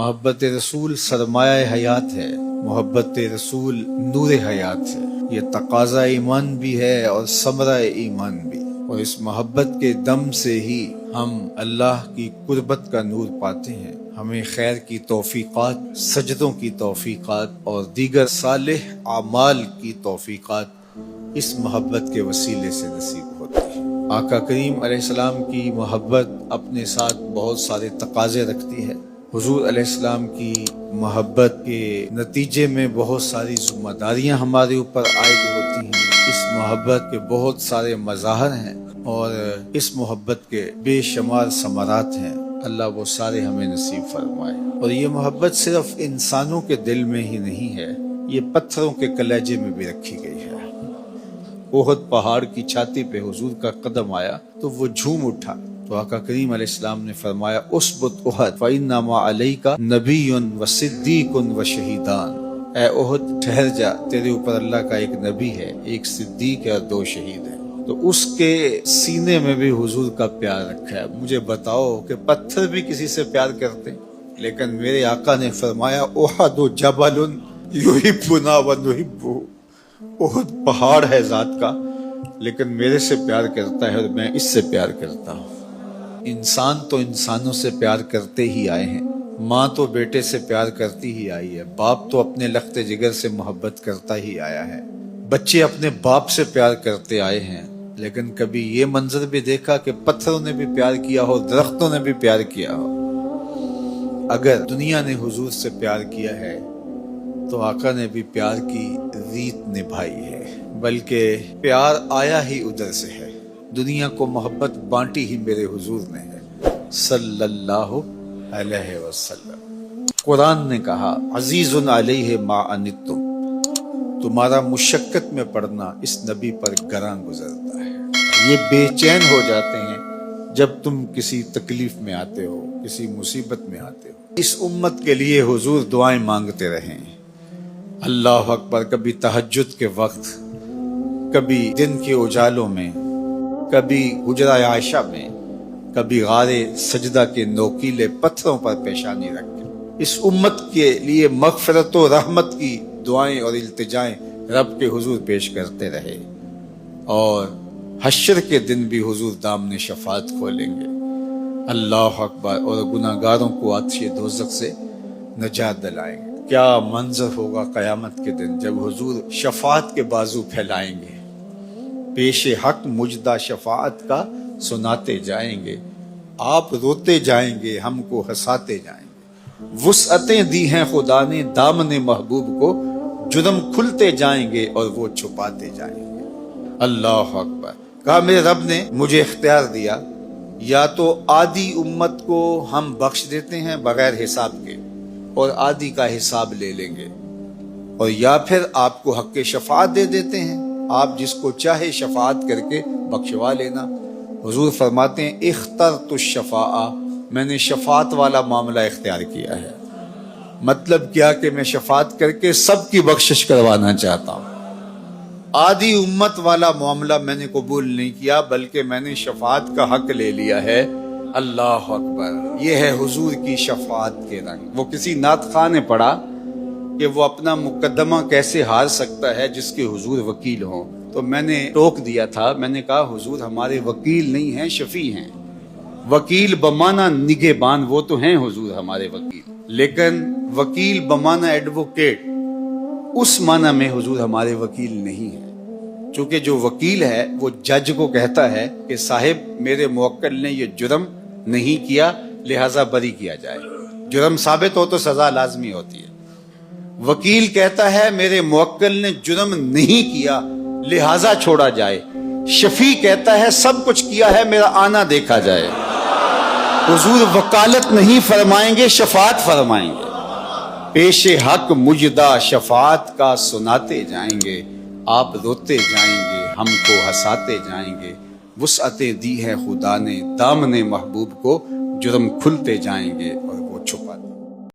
محبت رسول سرمایہ حیات ہے، محبت رسول نور حیات ہے۔ یہ تقاضا ایمان بھی ہے اور ثمرہ ایمان بھی، اور اس محبت کے دم سے ہی ہم اللہ کی قربت کا نور پاتے ہیں۔ ہمیں خیر کی توفیقات، سجدوں کی توفیقات اور دیگر صالح اعمال کی توفیقات اس محبت کے وسیلے سے نصیب ہوتی ہے۔ آقا کریم علیہ السلام کی محبت اپنے ساتھ بہت سارے تقاضے رکھتی ہے۔ حضور علیہ السلام کی محبت کے نتیجے میں بہت ساری ذمہ داریاں ہمارے اوپر عائد ہوتی ہیں۔ اس محبت کے بہت سارے مظاہر ہیں اور اس محبت کے بے شمار ثمرات ہیں۔ اللہ وہ سارے ہمیں نصیب فرمائے۔ اور یہ محبت صرف انسانوں کے دل میں ہی نہیں ہے، یہ پتھروں کے کلیجے میں بھی رکھی گئی ہے۔ احد پہاڑ کی چھاتی پہ حضور کا قدم آیا تو وہ جھوم اٹھا، تو آقا کریم علیہ السلام نے فرمایا اسبت احد فإن ما علیک نبی و صدیق و شہیدان۔ اے احد ٹھہر جا، تیرے اوپر اللہ کا ایک نبی ہے، ایک صدیق ہے اور 2 شہید ہیں۔ تو اس کے سینے میں بھی حضور کا پیار رکھا ہے۔ مجھے بتاؤ کہ پتھر بھی کسی سے پیار کرتے، لیکن میرے آقا نے فرمایا احد جبل یحبنا و نحبہ۔ احد پہاڑ ہے ذات کا، لیکن میرے سے پیار کرتا ہے اور میں اس سے پیار کرتا ہوں۔ انسان تو انسانوں سے پیار کرتے ہی آئے ہیں، ماں تو بیٹے سے پیار کرتی ہی آئی ہے، باپ تو اپنے لخت جگر سے محبت کرتا ہی آیا ہے، بچے اپنے باپ سے پیار کرتے آئے ہیں۔ لیکن کبھی یہ منظر بھی دیکھا کہ پتھروں نے بھی پیار کیا ہو، درختوں نے بھی پیار کیا ہو؟ اگر دنیا نے حضور سے پیار کیا ہے تو آقا نے بھی پیار کی ریت نبھائی ہے، بلکہ پیار آیا ہی ادھر سے ہے۔ دنیا کو محبت بانٹی ہی میرے حضور نے ہے صلی اللہ علیہ وسلم۔ قرآن نے کہا عزیز علیہ ما عنتم، تمہارا مشقت میں پڑنا اس نبی پر گراں گزرتا ہے۔ یہ بے چین ہو جاتے ہیں جب تم کسی تکلیف میں آتے ہو، کسی مصیبت میں آتے ہو۔ اس امت کے لیے حضور دعائیں مانگتے رہیں، اللہ اکبر، کبھی تہجد کے وقت، کبھی دن کے اجالوں میں، کبھی حجرہ عائشہ میں، کبھی غار سجدہ کے نوکیلے پتھروں پر پیشانی رکھ کے اس امت کے لیے مغفرت و رحمت کی دعائیں اور التجائیں رب کے حضور پیش کرتے رہے۔ اور حشر کے دن بھی حضور دامن شفاعت کھولیں گے، اللہ اکبر، اور گناہگاروں کو آتش دوزخ سے نجات دلائیں گے۔ کیا منظر ہوگا قیامت کے دن جب حضور شفاعت کے بازو پھیلائیں گے، پیش حق مجدہ شفاعت کا سناتے جائیں گے، آپ روتے جائیں گے، ہم کو ہنساتے جائیں گے۔ وسعتیں دی ہیں خدا نے دامن محبوب کو، جرم کھلتے جائیں گے اور وہ چھپاتے جائیں گے۔ اللہ اکبر۔ کہا میرے رب نے مجھے اختیار دیا، یا تو آدھی امت کو ہم بخش دیتے ہیں بغیر حساب کے اور آدھی کا حساب لے لیں گے، اور یا پھر آپ کو حق شفاعت دے دیتے ہیں، آپ جس کو چاہے شفاعت کر کے بخشوا لینا۔ حضور فرماتے ہیں اخترت الشفاعہ، میں نے شفاعت والا معاملہ اختیار کیا ہے۔ مطلب کیا کہ میں شفاعت کر کے سب کی بخشش کروانا چاہتا ہوں۔ آدھی امت والا معاملہ میں نے قبول نہیں کیا، بلکہ میں نے شفاعت کا حق لے لیا ہے۔ اللہ اکبر۔ یہ ہے حضور کی شفاعت کے رنگ۔ وہ کسی نعت خواہ نے پڑھا کہ وہ اپنا مقدمہ کیسے ہار سکتا ہے جس کے حضور وکیل ہوں، تو میں نے ٹوک دیا تھا، میں نے کہا حضور ہمارے وکیل نہیں ہیں، شفیع ہیں۔ وکیل بمانا نگہبان، وہ تو ہیں حضور ہمارے وکیل، لیکن وکیل بمانا ایڈوکیٹ، اس معنی میں حضور ہمارے وکیل نہیں ہیں۔ چونکہ جو وکیل ہے وہ جج کو کہتا ہے کہ صاحب میرے موکل نے یہ جرم نہیں کیا، لہٰذا بری کیا جائے، جرم ثابت ہو تو سزا لازمی ہوتی ہے۔ وکیل کہتا ہے میرے موکل نے جرم نہیں کیا، لہٰذا چھوڑا جائے۔ شفیع کہتا ہے سب کچھ کیا ہے، میرا آنا دیکھا جائے۔ حضور وکالت نہیں فرمائیں گے، شفاعت فرمائیں گے۔ پیش حق مجدہ شفاعت کا سناتے جائیں گے، آپ روتے جائیں گے، ہم کو ہنساتے جائیں گے۔ وسعتیں دی ہے خدا نے دامن محبوب کو، جرم کھلتے جائیں گے اور